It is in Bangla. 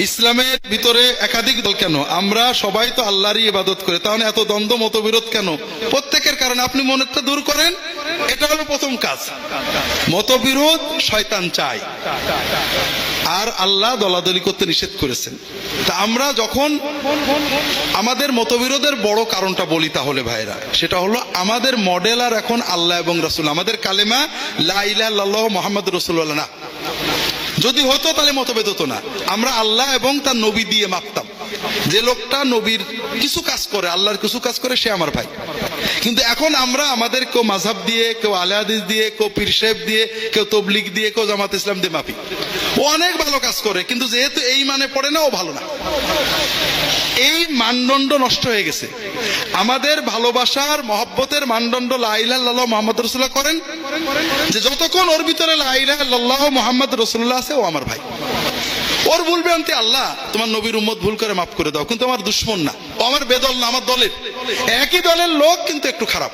ইসলামের ভিতরে একাধিক দল কেন? আমরা সবাই তো আল্লাহরই ইবাদত করে, তাহলে এত দ্বন্দ্ব মতবিরোধ কেন? প্রত্যেকের কারণে আপনি মনেরটা দূর করেন, এটা হলো প্রথম কাজ। মতবিরোধ শয়তান চায়, আর আল্লাহ দলাদলি করতে নিষেধ করেছেন। তা আমরা যখন আমাদের মতবিরোধের বড় কারণটা বলি, তাহলে ভাইরা সেটা হলো আমাদের মডেল আর এখন আল্লাহ এবং রাসূল। আমাদের কালেমা লা ইলাহা ইল্লাল্লাহ মুহাম্মাদুর রাসূলুল্লাহ না। যদি হতো তাহলে মতভেদ হতো না। আমরা আল্লাহ এবং তার নবী দিয়ে মাপতাম। যে লোকটা নবীর কিছু কাজ করে, আল্লাহর কিছু কাজ করে, সে আমার ভাই। কিন্তু এখন আমরা আমাদের কেউ মাযহাব দিয়ে, কেউ আলে হাদিস দিয়ে, কেউ পীর সাহেব দিয়ে, কেউ তবলিগ দিয়ে, কেউ জামাত ইসলাম দিয়ে মাপি। ও অনেক ভালো কাজ করে, কিন্তু যেহেতু এই মানে পড়ে না, ও ভালো না। এই মানদণ্ড নষ্ট হয়ে গেছে। আমাদের ভালোবাসার মহব্বতের মানদণ্ড লা ইলাহা ইল্লাল্লাহ মুহাম্মাদুর রাসূলুল্লাহ করেন, যে যতক্ষণ ওর ভিতরে লা ইলাহা ইল্লাল্লাহ মুহাম্মাদুর রাসূলুল্লাহ আছে, ও আমার ভাই। ওর ভুল ভ্রান্তি আল্লাহ তোমার নবীর উম্মত ভুল করে মাফ করে দাও, কিন্তু আমার দুশমন না, ও আমার বেদল না, আমার দলের। একই দলের লোক কিন্তু একটু খারাপ।